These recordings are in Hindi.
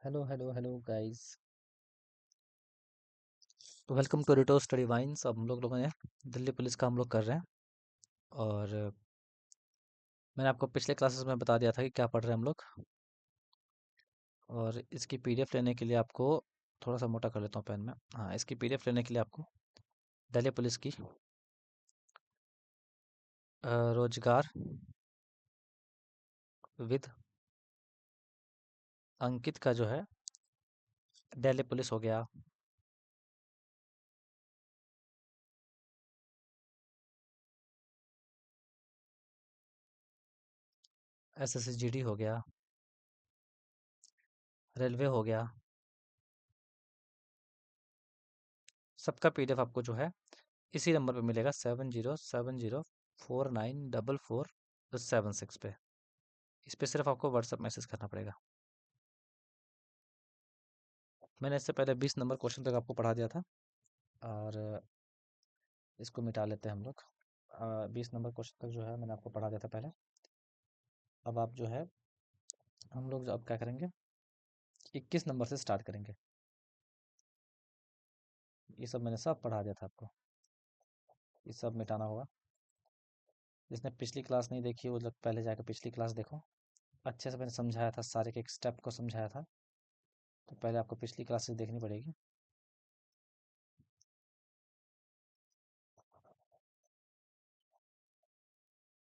Hello hello hello guys. तो वेलकम टू रिटो स्टडी वाइन्स। अब हम लोग ने दिल्ली पुलिस का हम लोग कर रहे हैं। और मैंने आपको पिछले क्लासेस में बता दिया था कि क्या पढ़ रहे हैं हम लोग। और इसकी पीडीएफ लेने के लिए आपको थोड़ा सा मोटा कर लेता हूँ पेन में। हाँ, इसकी पीडीएफ लेने के लिए आपको दिल्ली पुलिस की रोजगार विद अंकित का जो है दिल्ली पुलिस हो गया, एसएससी हो गया, रेलवे हो गया। सबका पीडीएफ आपको जो है इसी नंबर पे मिलेगा 7070494476 पे। इस पे सिर्फ आपको व्हाट्सएप मैसेज करना पड़ेगा। मैंने इससे पहले 20 नंबर क्वेश्चन तक आपको पढ़ा दिया था। और इसको मिटा लेते हैं हम लोग। 20 नंबर क्वेश्चन तक जो है मैंने आपको पढ़ा दिया था पहले। अब आप जो है हम लोग जो अब क्या करेंगे, 21 नंबर से स्टार्ट करेंगे। ये सब मैंने सब पढ़ा दिया था आपको। ये सब मिटाना होगा। जिसने पिछली क्लास नहीं देखी वो लोग पहले जाकर पिछली क्लास देखो। अच्छे से मैंने समझाया था, सारे के एक स्टेप को समझाया था। तो पहले आपको पिछली क्लासेस देखनी पड़ेगी।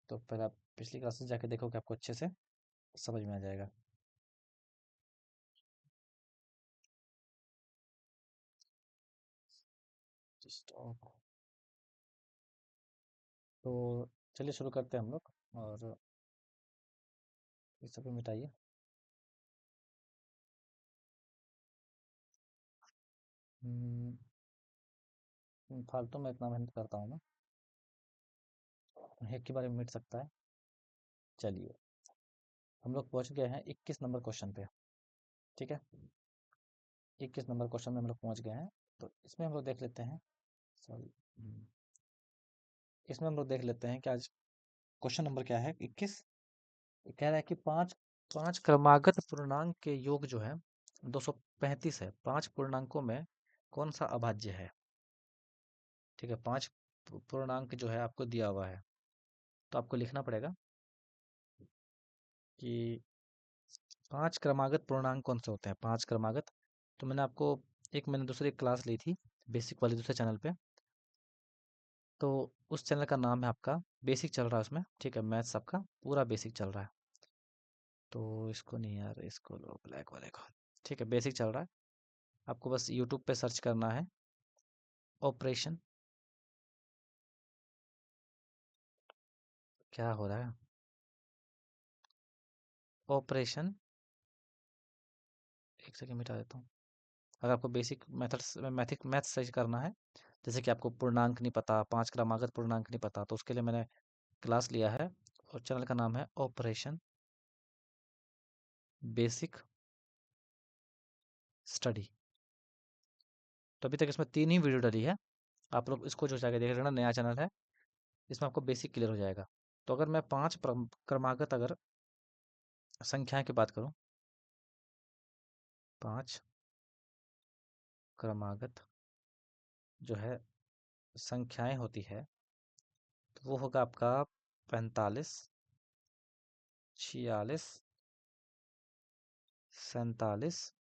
तो पहले आप पिछली क्लासेस जाके देखोगे, आपको अच्छे से समझ में आ जाएगा। स्टॉप। तो चलिए शुरू करते हैं हम लोग। और इस सब को मिटाइए। हम्म, फालतू में इतना मेहनत करता हूँ मैं। हेक के बारे में मिट सकता है। चलिए, हम लोग पहुंच गए हैं 21 नंबर क्वेश्चन पे। ठीक है, 21 नंबर क्वेश्चन में हम लोग पहुंच गए हैं। तो इसमें हम लोग देख लेते हैं। सॉरी। इसमें हम लोग देख लेते हैं कि आज क्वेश्चन नंबर क्या है, 21। ये कह रहा है कि पांच पांच क्रमागत पूर्णांक के योग जो है 235 है। पांच पूर्णांकों में कौन सा अभाज्य है? ठीक है, पांच पूर्णांक जो है आपको दिया हुआ है। तो आपको लिखना पड़ेगा कि पांच क्रमागत पूर्णांक कौन से होते हैं, पांच क्रमागत। तो मैंने दूसरी क्लास ली थी, बेसिक वाली, दूसरे चैनल पे। तो उस चैनल का नाम है आपका बेसिक चल रहा है उसमें। ठीक है, मैथ्स आपका पूरा बेसिक चल रहा है। तो इसको नहीं यार, इसको लो, ब्लैक वाले को। ठीक है, बेसिक चल रहा है। आपको बस यूट्यूब पे सर्च करना है ऑपरेशन। क्या हो रहा है? ऑपरेशन। एक सेकंड मिटा देता हूँ। अगर आपको basic methods mythic maths search करना है, जैसे कि आपको पूर्णांक नहीं पता, पांच क्रमागत पूर्णांक नहीं पता, तो उसके लिए मैंने क्लास लिया है। और चैनल का नाम है ऑपरेशन बेसिक स्टडी। तो अभी तक इसमें 3 ही वीडियो डली है। आप लोग इसको जो जाके देख लेना, नया चैनल है। इसमें आपको बेसिक क्लियर हो जाएगा। तो अगर मैं पांच क्रमागत अगर संख्याएं की बात करूं, पांच क्रमागत जो है संख्याएं होती है, तो वो होगा आपका 45, 46, 47,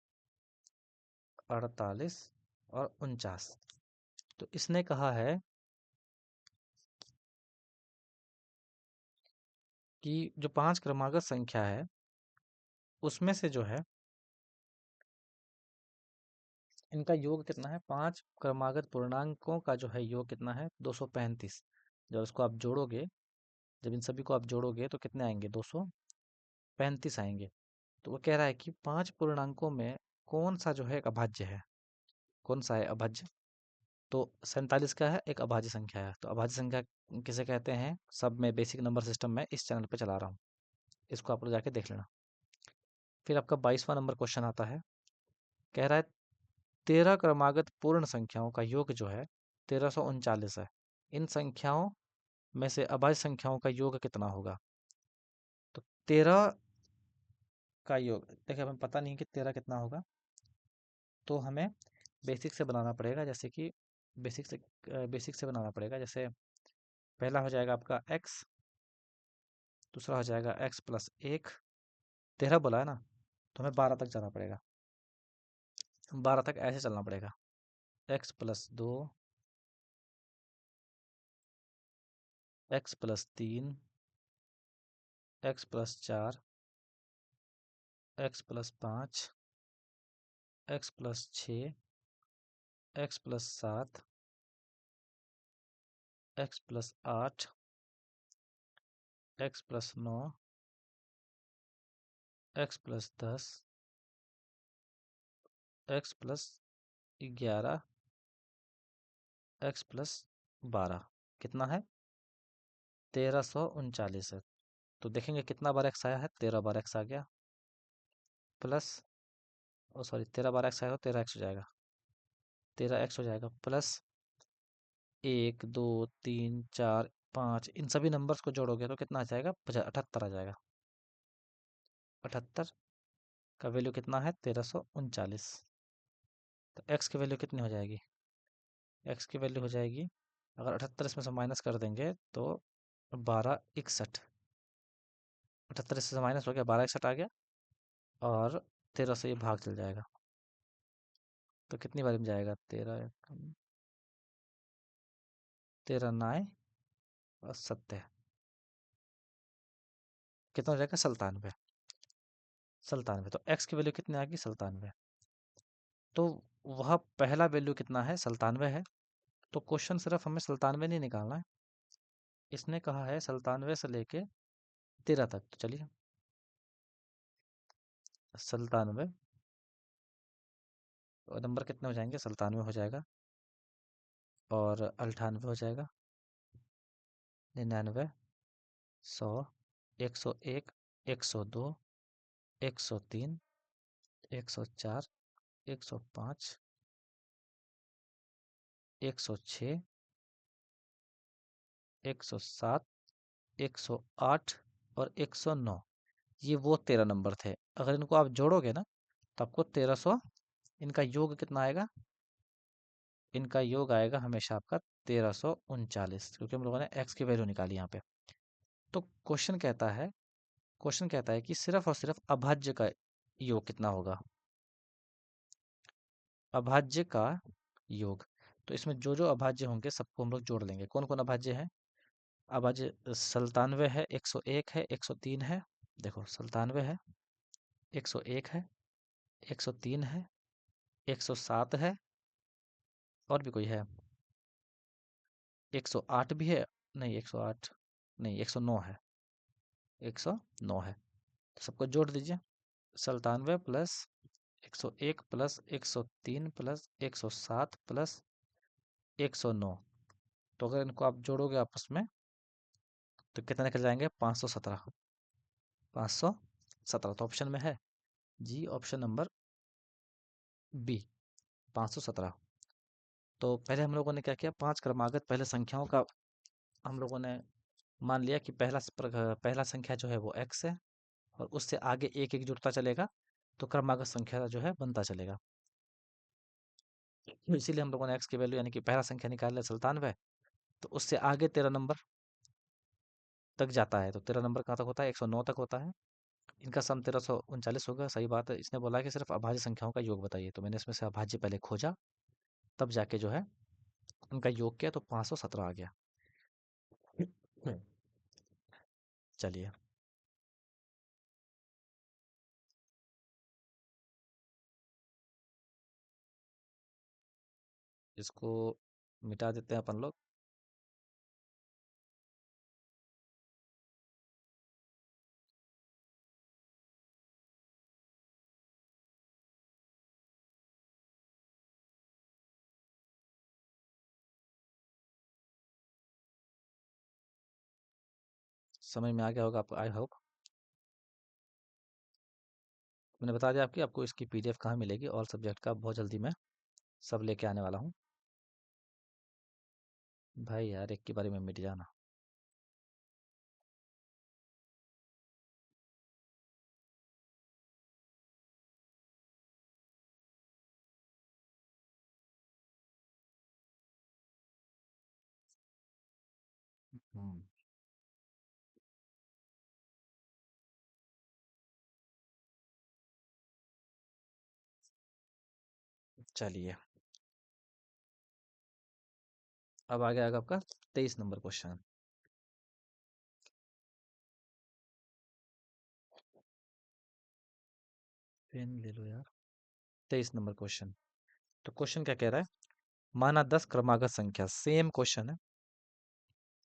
48 और 49। तो इसने कहा है कि जो पांच क्रमागत संख्या है उसमें से जो है इनका योग कितना है, पांच क्रमागत पूर्णांकों का जो है योग कितना है, 235। जब इसको आप जोड़ोगे, जब इन सभी को आप जोड़ोगे तो कितने आएंगे, 235 आएंगे। तो वो कह रहा है कि पांच पूर्णांकों में कौन सा जो है एक अभाज्य है, कौन सा है अभाज्य। तो 47 का है, एक अभाज्य संख्या है। तो अभाज्य संख्या किसे कहते हैं, सब में बेसिक नंबर सिस्टम में इस चैनल पे चला रहा हूँ। इसको आप लोग जाके देख लेना। फिर आपका 22वां नंबर क्वेश्चन आता है। कह रहा है 13 क्रमागत पूर्ण संख्याओं का योग जो है 1339 है। इन संख्याओं में से अभाज्य संख्याओं का योग कितना होगा? तो 13 का योग। देखिए हमें पता नहीं कि 13 कितना होगा, तो हमें बेसिक से बनाना पड़ेगा। जैसे कि बेसिक से बनाना पड़ेगा। जैसे पहला हो जाएगा आपका x, दूसरा हो जाएगा x प्लस 1। 13 बोला है ना, तो हमें 12 तक जाना पड़ेगा। 12 तक ऐसे चलना पड़ेगा। x plus 2, x plus 3, x plus 4, x plus 5, x plus 6, x plus 7, x plus 8, x plus 9, x plus 10, x plus 11, x plus 12। कितना है? 1339 है। तो देखेंगे कितना बार x आया है। 13 बार x आ गया, प्लस, ओ सॉरी, 13 बार x आएगा तो 13x हो जाएगा। 13x हो जाएगा, प्लस 1 2 3 4 5, इन सभी नंबर्स को जोड़ोगे तो कितना आ जाएगा? 78 आ जाएगा। 78 का वैल्यू कितना है? 1339। तो x की वैल्यू कितनी हो जाएगी? x की वैल्यू हो जाएगी, अगर 78 इसमें से माइनस कर देंगे तो 1261। 78 इससे माइनस हो गया, 1261 आ गया, और 13 से ये भाग चल जाएगा। तो कितनी बार में जाएगा? 13, 13 9 और 70, कितना हो जाएगा? 97। 97, तो x की वैल्यू कितनी आ गई? 97। तो वह पहला वैल्यू कितना है? 97 है। तो क्वेश्चन सिर्फ हमें 97 नहीं निकालना है, इसने कहा है 97 से लेके 13 तक। तो चलिए, 97 और नंबर कितने हो जाएंगे? 97 हो जाएगा, और 98 हो जाएगा, 99, 100, 101, 102, 103, 104, 105, 106, 107, 108 और 109। ये वो 13 नंबर थे। अगर इनको आप जोड़ोगे ना, तो आपको 1300, इनका योग कितना आएगा? इनका योग आएगा हमेशा आपका 1339, क्योंकि हम लोगों ने x की वैल्यू निकाली यहाँ पे। तो क्वेश्चन कहता है कि सिर्फ और सिर्फ अभाज्य का योग कितना होगा? अभाज्य का योग। तो इसमें जो जो अभाज्य होंगे सबको हम लोग जोड़ लेंगे। कौन कौन अभाज्य है? अभाज्य 97 है, 101 है, 103 है। देखो 97 है, 101 है, 103 है, 107 है, और भी कोई है? 108 भी है। नहीं, 108 नहीं, 109 है। 109 है, तो सबको जोड़ दीजिए। 97 प्लस 101 प्लस 103 प्लस 107 प्लस 109। तो अगर इनको आप जोड़ोगे आपस में तो कितने निकल जाएंगे? 517। 517 तो ऑप्शन में है जी, ऑप्शन नंबर बी, 517। तो पहले हम लोगों ने क्या किया? 5 क्रमागत पहले संख्याओं का हम लोगों ने मान लिया कि पहला संख्या जो है वो x है, और उससे आगे एक एक जुड़ता चलेगा, तो क्रमागत संख्या जो है बनता चलेगा। तो इसीलिए हम लोगों ने x की वैल्यू यानी कि पहला संख्या निकाल लिया 97, तो उससे आगे 13 नंबर तक जाता है। तो 13 नंबर कहाँ तक होता है? 109 तक होता है। इनका सम 1339 होगा। सही बात है। इसने बोला कि सिर्फ अभाज्य संख्याओं का योग बताइए, तो मैंने इसमें से अभाज्य पहले खोजा, तब जाके जो है उनका योग किया, तो 517 आ गया। चलिए, इसको मिटा देते हैं अपन लोग। समझ में आ गया होगा आपको, आई होप। मैंने बता दिया आपको इसकी पीडीएफ कहाँ मिलेगी, ऑल सब्जेक्ट का। बहुत जल्दी मैं सब लेके आने वाला हूँ। भाई यार, एक के बारे में मिट जाना। हम्म, चलिए, अब आगे आएगा आपका 23 नंबर क्वेश्चन। पेन ले लो यार। 23 नंबर क्वेश्चन। तो क्वेश्चन क्या कह रहा है? माना 10 क्रमागत संख्या, सेम क्वेश्चन है।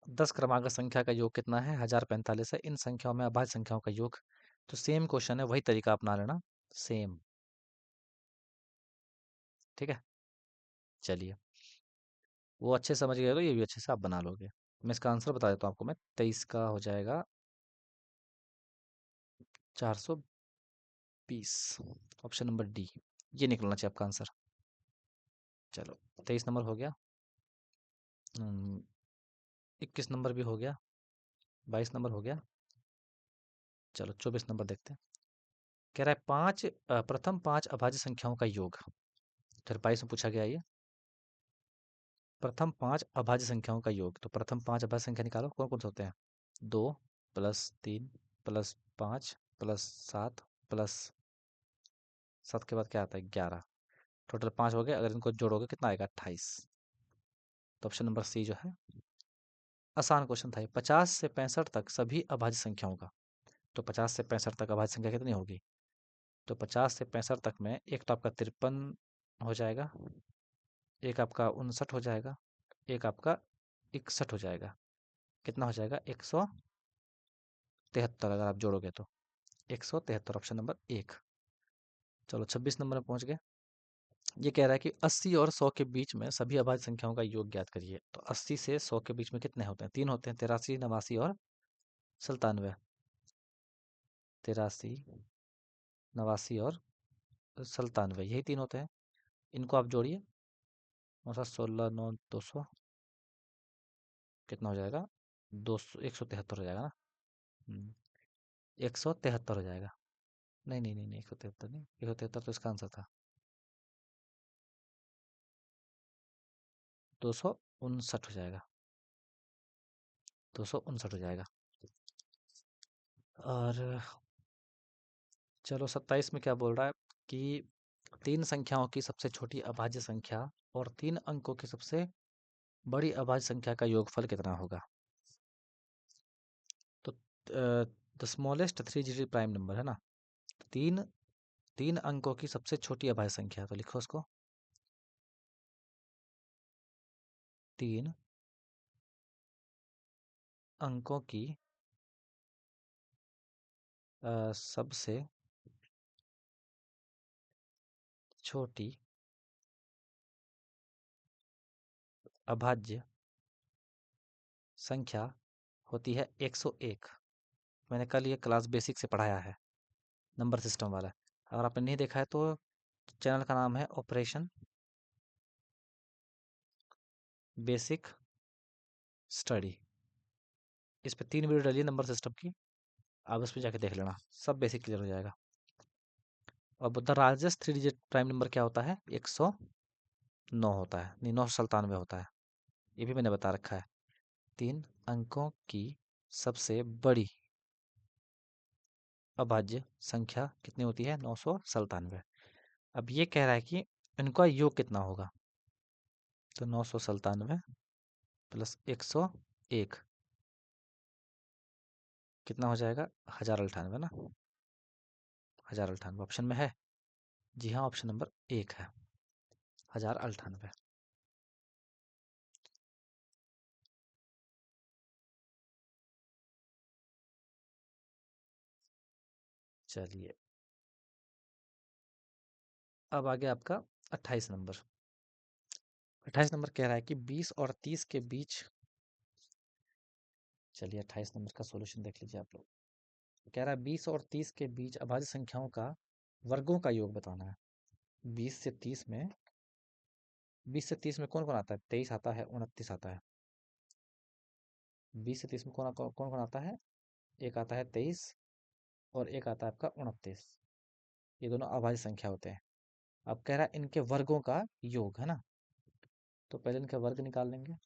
10 क्रमागत संख्या का योग कितना है? 1045 है। इन संख्याओं में अभाज्य संख्याओं का योग। तो सेम क्वेश्चन है, वही तरीका अपना लेना। सेम। ठीक है। चलिए, वो अच्छे से समझ गए तो ये भी अच्छे से आप बना लोगे। मैं इसका आंसर बता देता हूँ आपको। मैं 23 का हो जाएगा 420। ऑप्शन नंबर डी, ये निकलना चाहिए आपका आंसर। चलो, 23 नंबर हो गया। 21 नंबर भी हो गया। 22 नंबर हो गया। चलो, 24 नंबर देखते हैं। कह रहा है प्रथम पांच अभाज्य संख्याओं का योग। फिर 22 में पूछा गया ये, प्रथम पांच अभाज्य संख्याओं का योग। तो प्रथम पांच अभाज्य संख्या निकालो, कौन कौन से होते हैं? 2 + 3 + 5 +7 के बाद क्या आता है? 11। टोटल 5 हो गए। अगर इनको जोड़ोगे कितना आएगा? 28। तो ऑप्शन नंबर सी जो है, आसान क्वेश्चन था ये। 50 से 65 तक सभी अभाज्य संख्याओं का। तो 50 से 65 तक अभाज्य संख्या कितनी होगी? तो 50 से 65 तक में एक तो आपका 53 हो जाएगा, एक आपका 59 हो जाएगा, एक आपका 61 हो जाएगा। कितना हो जाएगा? 173 अगर आप जोड़ोगे तो। 173, ऑप्शन नंबर एक। चलो, 26 नंबर में पहुंच गए। ये कह रहा है कि 80 और 100 के बीच में सभी अभाज्य संख्याओं का योग ज्ञात करिए। तो 80 से 100 के बीच में कितने होते हैं? तीन होते हैं, 83, 89 और 97। 83, 89 और 97, यही तीन होते हैं। इनको आप जोड़िए। 9 7 16 9 200, कितना हो जाएगा? 200, 173 हो जाएगा ना। 173 हो जाएगा। नहीं नहीं नहीं नहीं, 173 नहीं, 173 तो इसका आंसर था। 259 हो जाएगा। 259 हो जाएगा। और चलो, 27 में क्या बोल रहा है कि तीन संख्याओं की सबसे छोटी अभाज्य संख्या और तीन अंकों की सबसे बड़ी अभाज्य संख्या का योगफल कितना होगा? तो the smallest three digit prime number है ना। तीन तीन अंकों की सबसे छोटी अभाज्य संख्या, तो लिखो उसको। तीन अंकों की सबसे छोटी अभाज्य संख्या होती है 101। मैंने कल ये क्लास बेसिक से पढ़ाया है, नंबर सिस्टम वाला। अगर आपने नहीं देखा है तो चैनल का नाम है ऑपरेशन बेसिक स्टडी। इस पे 3 वीडियो डालिए नंबर सिस्टम की, आप उस पर जाके देख लेना, सब बेसिक क्लियर हो जाएगा। और the largest three digit prime number क्या होता है? 109 होता है, नहीं 997 होता है। ये भी मैंने बता रखा है। तीन अंकों की सबसे बड़ी अभाज्य संख्या कितनी होती है? 997। अब ये कह रहा है कि इनका योग कितना होगा। तो 997 +101 कितना हो जाएगा? 1098 ना। 1098 ऑप्शन में है। जी हाँ, ऑप्शन नंबर एक है, 1098। चलिए, अब आगे आपका 28 नंबर। 28 नंबर कह रहा है कि 20 और 30 के बीच। चलिए, 28 नंबर का सॉल्यूशन देख लीजिए आप लोग। कह रहा है 20 और 30 के बीच अभाज्य संख्याओं का वर्गों का योग बताना है। 20 से 30 में, 20 से 30 में कौन कौन आता है? 23 आता है, 29 आता है। 20 से 30 में कौन कौन कौन आता है? एक आता है 23 और एक आता है आपका 29। ये दोनों अभाज्य संख्या होते हैं। अब कह रहा है इनके वर्गों का योग, है ना। तो पहले इनके वर्ग निकाल लेंगे।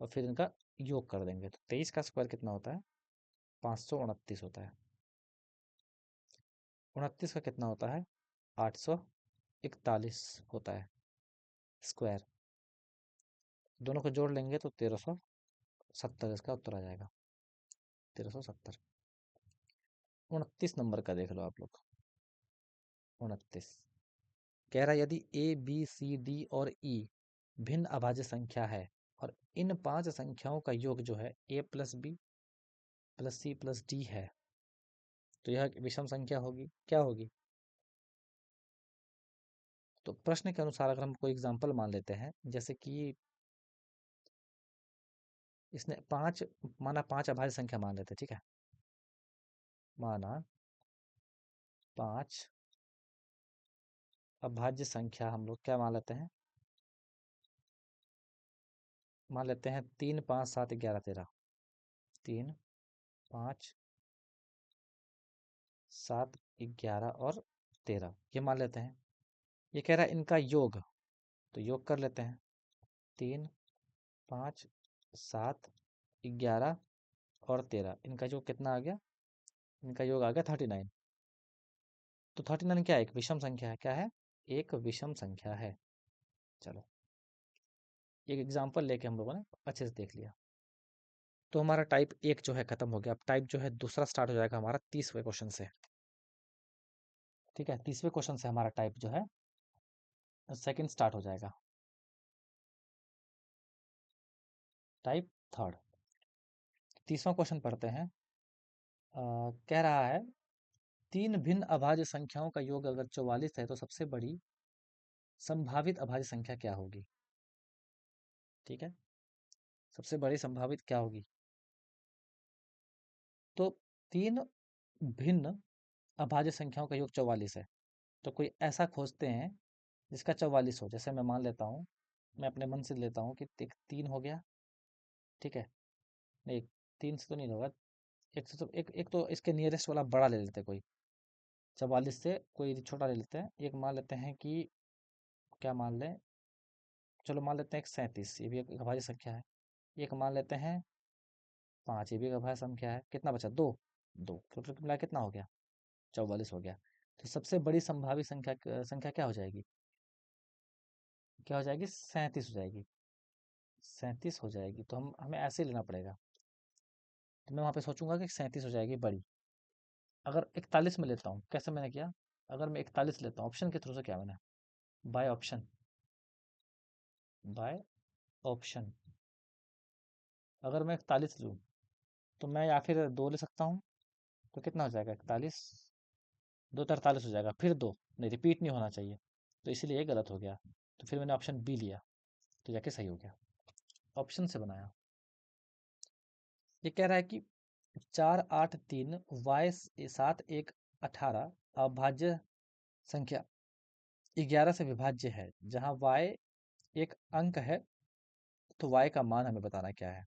और फिर इनका योग कर देंगे, तो 23 का स्क्वायर कितना होता है? 529 होता है। 29 का कितना होता है? 841 होता है स्क्वायर। दोनों को जोड़ लेंगे तो 1370 इसका उत्तर आ जाएगा। 1370। 29 नंबर का देख लो आप लोग। 29 कह रहा है यदि ए बी सी डी और ई भिन्न अभाज्य संख्या है और इन 5 संख्याओं का योग जो है A plus B plus C plus D है, तो यह विषम संख्या होगी। क्या होगी? तो प्रश्न के अनुसार अगर हम कोई एग्जांपल मान लेते हैं, जैसे कि इसने 5 माना, 5 अभाज्य संख्या मान लेते हैं, ठीक है। माना 5 अभाज्य संख्या हम लोग क्या मान लेते हैं? मान लेते हैं 3 5 7 11 13। 3 5 7 11 और 13 ये मान लेते हैं। ये कह रहा है इनका योग, तो योग कर लेते हैं। 3 5 7 11 और 13 इनका योग कितना आ गया? इनका योग आ गया 39। तो 39 क्या है? एक विषम संख्या है। क्या है? एक विषम संख्या है। चलो एक एग्जांपल लेके हम लोगों ने अच्छे से देख लिया। तो हमारा टाइप 1 जो है खत्म हो गया। अब टाइप जो है दूसरा स्टार्ट हो जाएगा हमारा 30वें क्वेश्चन से। ठीक है, 30वें क्वेश्चन से हमारा टाइप जो है सेकंड स्टार्ट हो जाएगा। Type third. 30वां क्वेश्चन पढ़ते हैं। कह रहा है तीन भिन्न अभाज्य संख्याओं का योग अगर 44 है तो सबसे बड़ी संभावित अभाज्य संख्या क्या होगी? ठीक है, सबसे बड़ी संभावित क्या होगी? तो तीन भिन्न अभाज्य संख्याओं का योग 44 है, तो कोई ऐसा खोजते हैं जिसका 44 हो। जैसे मैं मान लेता हूँ, मैं अपने मन से लेता हूँ कि एक 3 हो गया। ठीक है, नहीं 3 से तो नहीं होगा। एक से तो एक तो इसके नियरेस्ट वाला बड़ा ले लेते हैं कोई। 44 से कोई छोटा ले लेते हैं। एक मान लेते हैं कि क्या मान लें, चलो मान लेते हैं एक 37, ये भी एक अभाज्य संख्या है। एक मान लेते हैं 5, ये भी एक अभाज्य संख्या है। कितना बचा? 2। 2 टोटल मिला कितना हो गया? 44 हो गया। तो सबसे बड़ी संभावित संख्या क्या हो जाएगी? क्या हो जाएगी? 37 हो जाएगी। 37 हो जाएगी। तो हमें ऐसे ही लेना पड़ेगा। तो मैं वहाँ पे सोचूंगा कि 37 हो जाएगी बड़ी। अगर 41 में लेता हूँ, कैसे मैंने किया? अगर मैं 41 लेता हूँ ऑप्शन के थ्रू से, क्या मैंने बाय ऑप्शन, बाय ऑप्शन अगर मैं 41 लूँ तो मैं या फिर 2 ले सकता हूँ। तो कितना हो जाएगा? 41 2 43 हो जाएगा। फिर 2 नहीं, रिपीट नहीं होना चाहिए, तो इसीलिए ये गलत हो गया। तो फिर मैंने ऑप्शन बी लिया, तो जाके सही हो गया। ऑप्शन से बनाया। ये कह रहा है कि 4 8 3 वाई 7 1 18 अभाज्य संख्या 11 से विभाज्य है, जहाँ y एक अंक है, तो y का मान हमें बताना क्या है।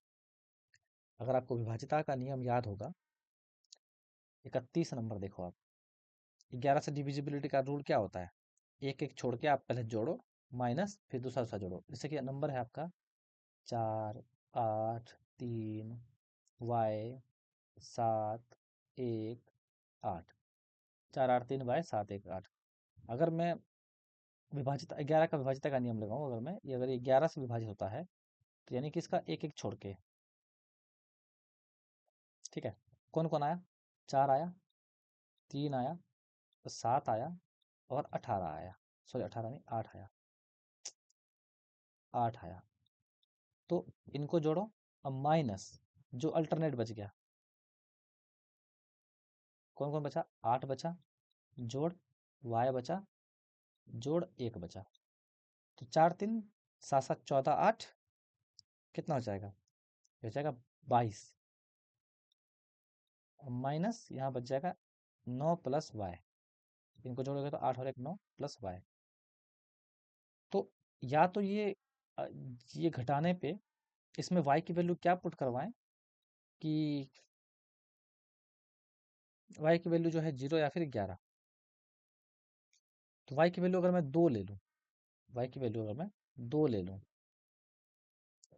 अगर आपको विभाज्यता का नियम याद होगा, 31 नंबर देखो आप। 11 से डिविजिबिलिटी का रूल क्या होता है? एक एक छोड़ के आप पहले जोड़ो, माइनस फिर दूसरा दूसरा जोड़ो। जैसे कि नंबर है आपका 4 8 3 वाई 7 1 8। 4 8 3 वाई 7 1 8। अगर मैं विभाजित 11 का विभाजिता का नियम लगाऊं, अगर मैं ये अगर ये 11 से विभाजित होता है, तो यानी कि इसका एक एक छोड़ के। ठीक है, कौन कौन आया? 4 आया, 3 आया, 7 आया और 18 आया। सॉरी 18 नहीं, 8 आया। 8 आया। तो इनको जोड़ो। अब माइनस जो अल्टरनेट बच गया, कौन कौन बचा? 8 बचा, जोड़ y बचा, जोड़ 1 बचा। तो 4 3 7 7 14 8 कितना हो जाएगा? ये हो जाएगा 22। माइनस यहाँ बच जाएगा 9 प्लस वाई। इनको जोड़ोगे तो 8 और 1 9 प्लस वाई। तो या तो ये घटाने पे इसमें y की वैल्यू क्या पुट करवाएं कि y की वैल्यू जो है 0 या फिर 11। तो y की वैल्यू अगर मैं 2 ले लूँ, y की वैल्यू अगर मैं 2 ले लूँ,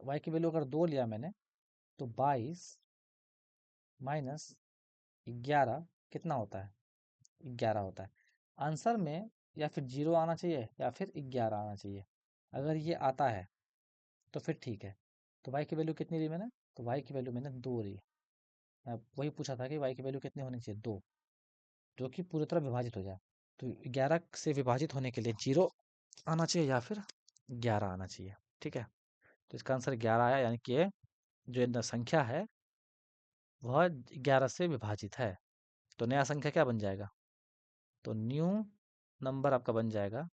y की वैल्यू अगर 2 लिया मैंने, तो 22 माइनस 11 कितना होता है? 11 होता है। आंसर में या फिर 0 आना चाहिए या फिर 11 आना चाहिए। अगर ये आता है तो फिर ठीक है। तो y की वैल्यू कितनी ली मैंने? तो y की वैल्यू मैंने 2 ली। मैं वही पूछा था कि y की वैल्यू कितनी होनी चाहिए? 2, जो कि पूरी तरह विभाजित हो जाए। तो 11 से विभाजित होने के लिए 0 आना चाहिए या फिर 11 आना चाहिए। ठीक है, तो इसका आंसर 11 आया, यानी कि ये जो संख्या है वह 11 से विभाजित है। तो नया संख्या क्या बन जाएगा? तो न्यू नंबर आपका बन जाएगा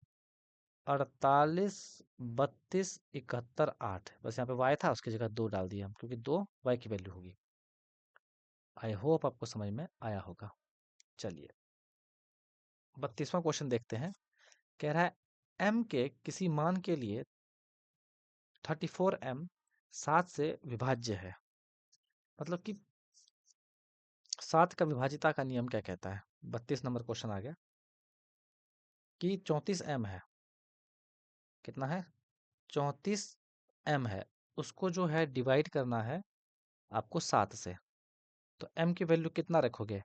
48 32 71 8। बस यहाँ पे y था, उसकी जगह 2 डाल दिया हम, क्योंकि 2 y की वैल्यू होगी। आई होप आपको समझ में आया होगा। चलिए 32वां क्वेश्चन देखते हैं। कह रहा है m के किसी मान के लिए 34m 7 से विभाज्य है। मतलब कि 7 का विभाजिता का नियम क्या कहता है? 32 नंबर क्वेश्चन आ गया कि 34m है। कितना है? 34m है। उसको जो है डिवाइड करना है आपको 7 से। तो m की वैल्यू कितना रखोगे?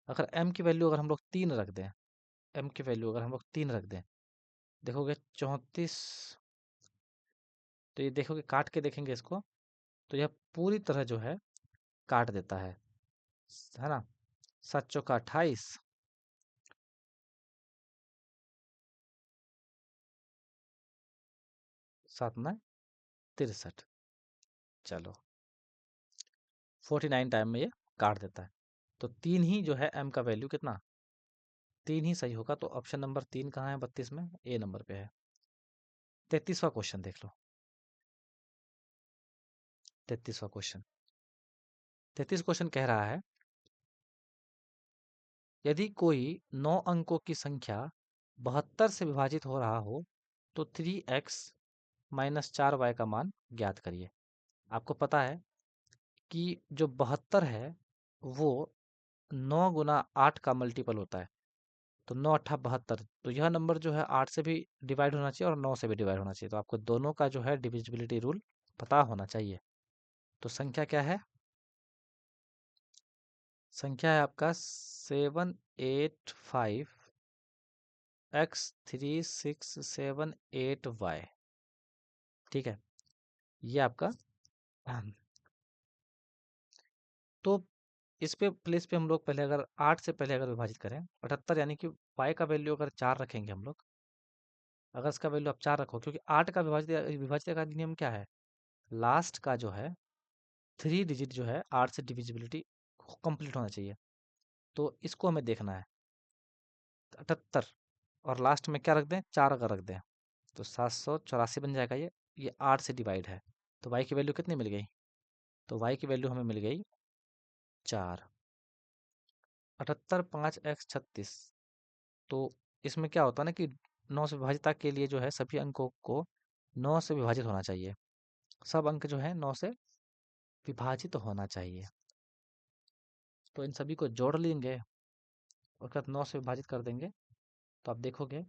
अगर m की वैल्यू अगर हम लोग 3 रख दें, m की वैल्यू अगर हम लोग 3 रख दें, देखोगे 34, तो ये देखोगे काट के देखेंगे इसको, तो यह पूरी तरह जो है काट देता है ना? 7 चौका 28, 7 9 63। चलो 49 टाइम में ये काट देता है। तो 3 ही जो है m का वैल्यू कितना? 3 ही सही होगा। तो ऑप्शन नंबर 3 कहाँ है 32 में? ए नंबर पे है। 33वां क्वेश्चन देख लो। 33वां क्वेश्चन, 33 क्वेश्चन कह रहा है यदि कोई 9 अंकों की संख्या 72 से विभाजित हो रहा हो तो 3x माइनस 4y का मान ज्ञात करिए। आपको पता है कि जो 72 है वो 9 गुना 8 का मल्टीपल होता है। तो 9 अट्ठा 72, तो यह नंबर जो है 8 से भी डिवाइड होना चाहिए और 9 से भी डिवाइड होना चाहिए। तो आपको दोनों का जो है डिविजिबिलिटी रूल पता होना चाहिए। तो संख्या क्या है? संख्या है आपका 785x3678y। ठीक है, ये आपका तो इस पे प्लेस पे हम लोग पहले अगर 8 से पहले अगर विभाजित करें 78, यानी कि y का वैल्यू अगर 4 रखेंगे हम लोग, अगर इसका वैल्यू आप 4 रखो, क्योंकि 8 का विभाजित विभाजित का नियम क्या है? लास्ट का जो है 3 डिजिट जो है 8 से डिविजिबिलिटी कंप्लीट होना चाहिए। तो इसको हमें देखना है 78, और लास्ट में क्या रख दें? 4 अगर रख दें तो 784 बन जाएगा। ये 8 से डिवाइड है। तो y की वैल्यू कितनी मिल गई? तो y की वैल्यू हमें मिल गई 4। 78 5x 36। तो इसमें क्या होता है ना कि 9 से विभाजिता के लिए जो है सभी अंकों को 9 से विभाजित होना चाहिए। सब अंक जो है 9 से विभाजित होना चाहिए। तो इन सभी को जोड़ लेंगे और उसके बाद 9 से विभाजित कर देंगे, तो आप देखोगे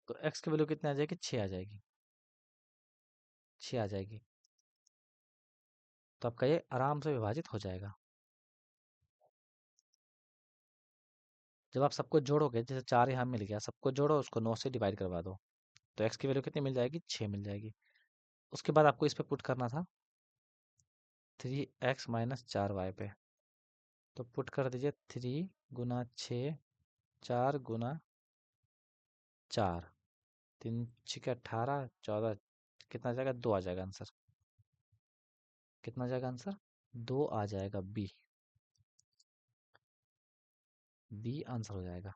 तो x की वैल्यू कितनी आ जाएगी? 6 आ जाएगी। 6 आ जाएगी। तो आपका ये आराम से विभाजित हो जाएगा। जब आप सबको जोड़ोगे, जैसे 4 यहाँ मिल गया, सबको जोड़ो, उसको 9 से डिवाइड करवा दो, तो x की वैल्यू कितनी मिल जाएगी? 6 मिल जाएगी। उसके बाद आपको इस पे पुट करना था 3x माइनस 4y पे। तो पुट कर दीजिए 3 गुना 6, 4 गुना 4, 3 छः 18, 14, कितना आ जाएगा? 2 आ जाएगा आंसर। कितना आ जाएगा आंसर? 2 आ जाएगा। बी, बी आंसर हो जाएगा।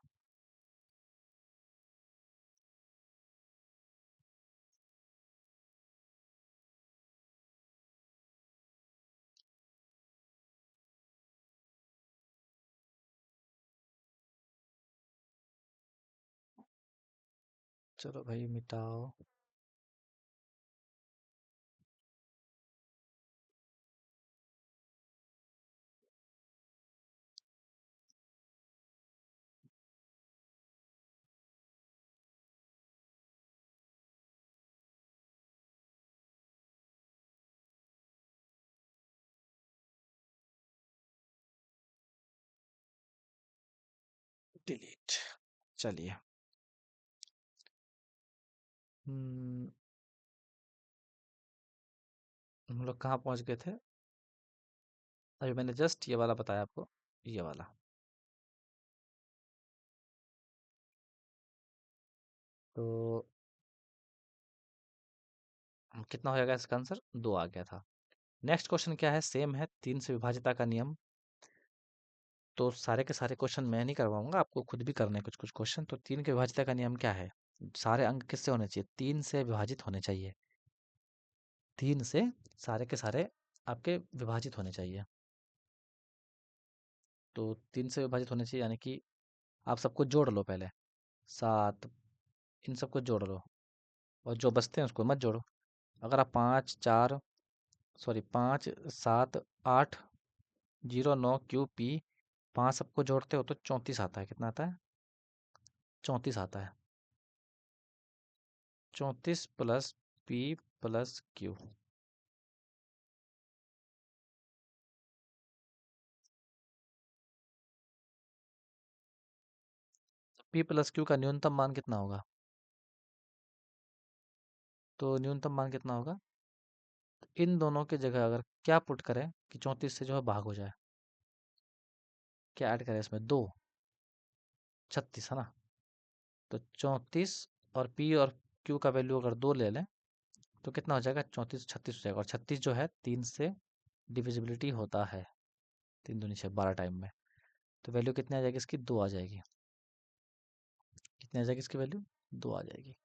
चलो भाई मिटाओ। डिलीट। चलिए। हम्म, हम लोग कहाँ पहुँच गए थे? अभी मैंने जस्ट ये वाला बताया आपको, ये वाला। तो कितना हो जाएगा इसका आंसर? 2 आ गया था। नेक्स्ट क्वेश्चन क्या है? सेम है, 3 से विभाज्यता का नियम। तो सारे के सारे क्वेश्चन मैं नहीं करवाऊंगा, आपको खुद भी करने हैं कुछ कुछ क्वेश्चन। तो 3 के विभाज्यता का नियम क्या है? सारे अंक किससे होने चाहिए? 3 से विभाजित होने चाहिए। 3 से सारे के सारे आपके विभाजित होने चाहिए। तो 3 से विभाजित होने चाहिए, यानी कि आप सबको जोड़ लो पहले। 7, इन सबको जोड़ लो, और जो बचते हैं उसको मत जोड़ो। अगर आप 5 7 8 0 9 क्यू पी 5 सबको जोड़ते हो तो 34 आता है। कितना आता है? 34 आता है। 34 plus P plus Q. P plus Q का न्यूनतम मान कितना होगा? तो न्यूनतम मान कितना होगा? इन दोनों की जगह अगर क्या पुट करें कि 34 से जो है भाग हो जाए? क्या ऐड करें इसमें? 2, 36 है ना? तो 34 और पी और क्यू का वैल्यू अगर 2 ले लें तो कितना हो जाएगा? 34 36 हो जाएगा। और 36 जो है 3 से डिविजिबिलिटी होता है। 3 दूनी 6, 12 टाइम में। तो वैल्यू कितनी आ जाएगी इसकी? 2 आ जाएगी। कितनी आ जाएगी इसकी वैल्यू? 2 आ जाएगी।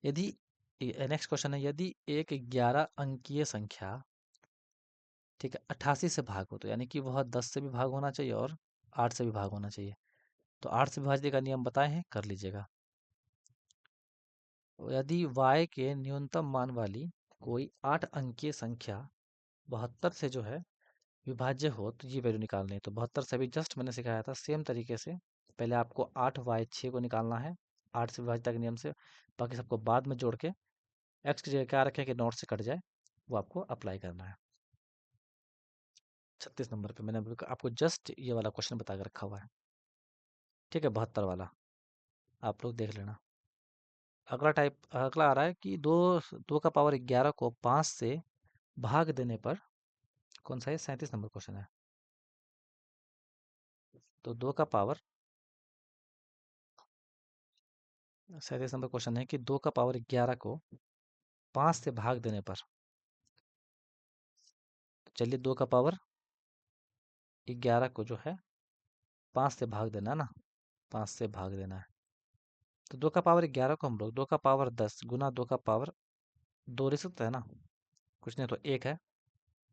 यदि नेक्स्ट क्वेश्चन है, यदि एक 11 अंकीय संख्या, ठीक है, 88 से भाग हो, तो यानी कि वह 10 से भी भाग होना चाहिए और 8 से भी भाग होना चाहिए। तो 8 से विभाज्य का नियम बताए हैं, कर लीजिएगा। यदि y के न्यूनतम मान वाली कोई 8 अंकीय संख्या 72 से जो है विभाज्य हो, तो ये वैल्यू निकालनी है। तो 72 से अभी जस्ट मैंने सिखाया था, सेम तरीके से पहले आपको 8y6 को निकालना है 8 से विभाज्यता के नियम से। बाकी सबको बाद में जोड़ के एक्स की जगह क्या रखें कि नोट से कट जाए, वो आपको अप्लाई करना है। 36 नंबर पे मैंने आपको जस्ट ये वाला क्वेश्चन बता के रखा हुआ है। ठीक है, 72 वाला आप लोग देख लेना। अगला आ रहा है कि दो दो का पावर 11 को 5 से भाग देने पर, कौन सा है? 37 नंबर क्वेश्चन है। तो 2 का पावर 37 नंबर क्वेश्चन है कि 2 का पावर 11 को 5 से भाग देने पर, चलिए 2 का पावर 11 को जो है 5 से भाग देना है ना, 5 से भाग देना है। तो 2 का पावर 11 को हम लोग 2 का पावर 10 गुना 2 का पावर 2 लिख सकते हैं ना? कुछ नहीं तो 1 है,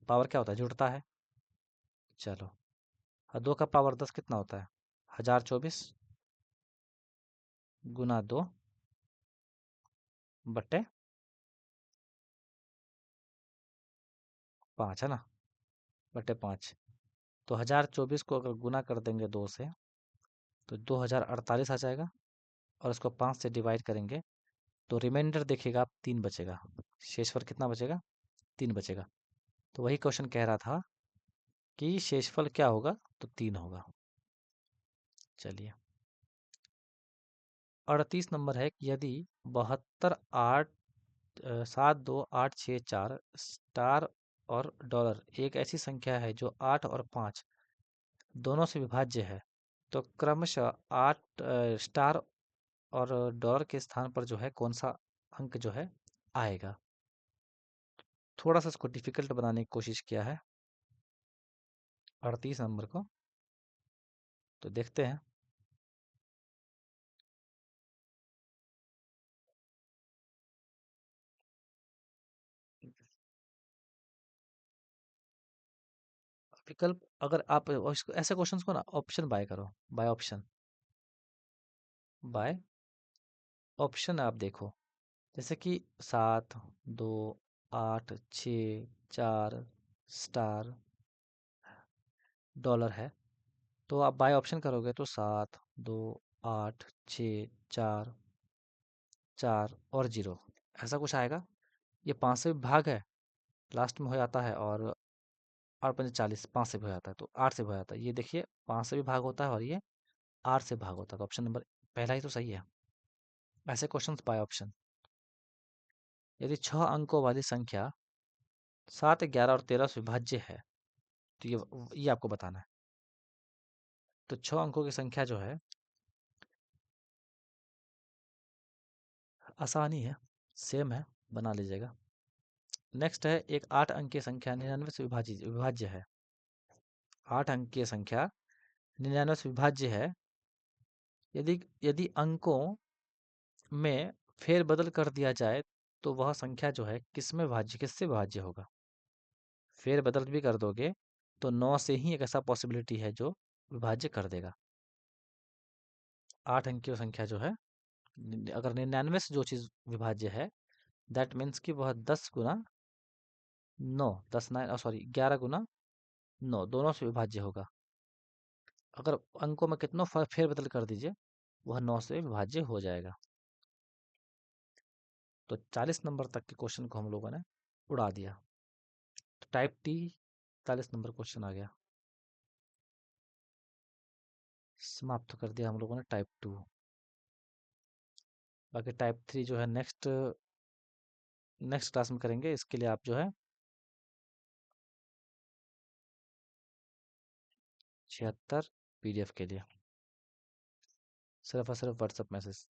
पावर क्या होता है? जुड़ता है। चलो, और 2 का पावर 10 कितना होता है? 1024 गुना 2 बट्टे 5 है ना? बट्टे 5। तो 1024 को अगर गुना कर देंगे 2 से तो 2048 आ जाएगा, और इसको 5 से डिवाइड करेंगे तो रिमाइंडर देखिएगा आप 3 बचेगा। शेषफल कितना बचेगा? 3 बचेगा। तो वही क्वेश्चन कह रहा था कि शेषफल क्या होगा? तो 3 होगा। चलिए, 38 नंबर है कि यदि 72 8 7 2 8 6 4 स्टार और डॉलर एक ऐसी संख्या है जो 8 और 5 दोनों से विभाज्य है, तो क्रमशः 8 स्टार और डॉलर के स्थान पर जो है कौन सा अंक जो है आएगा? थोड़ा सा इसको डिफिकल्ट बनाने की कोशिश किया है 38 नंबर को। तो देखते हैं। विकल्प, अगर आप ऐसे क्वेश्चंस को ना ऑप्शन बाय करो, बाय ऑप्शन, बाय ऑप्शन आप देखो। जैसे कि 7 2 8 6 4 स्टार डॉलर है, तो आप बाय ऑप्शन करोगे तो 7 2 8 6 4 4 और 0 ऐसा कुछ आएगा। ये 5 से भी भाग है, लास्ट में हो जाता है, और 8 5 40 5 से भी हो जाता है, तो 8 से भी हो जाता है। ये देखिए 5 से भी भाग होता है और ये आर से भाग होता है। ऑप्शन नंबर पहला ही तो सही है। ऐसे क्वेश्चंस बाय ऑप्शन। यदि 6 अंकों वाली संख्या 7, 11 और 13 से विभाज्य है, तो ये आपको बताना है। तो 6 अंकों की संख्या जो है, आसानी है, सेम है, बना लीजिएगा। नेक्स्ट है एक 8 अंक की संख्या 99 से विभाज्य है। 8 अंक की संख्या 99 से विभाज्य है। यदि यदि अंकों में फेरबदल कर दिया जाए तो वह संख्या जो है किससे विभाज्य होगा। फेरबदल भी कर दोगे तो 9 से ही एक ऐसा पॉसिबिलिटी है जो विभाज्य कर देगा। 8 अंक की संख्या जो है, अगर 99 से जो चीज़ विभाज्य है, दैट मीन्स कि वह 10 गुना 9, 11 गुना 9 दोनों से विभाज्य होगा। अगर अंकों में कितनों फेरबदल कर दीजिए, वह 9 से विभाज्य हो जाएगा। तो 40 नंबर तक के क्वेश्चन को हम लोगों ने उड़ा दिया। तो टाइप टी 40 नंबर क्वेश्चन आ गया। समाप्त कर दिया हम लोगों ने टाइप 2। बाकी टाइप 3 जो है नेक्स्ट नेक्स्ट क्लास में करेंगे। इसके लिए आप जो है 76 पीडीएफ के लिए सिर्फ और सिर्फ व्हाट्सएप मैसेज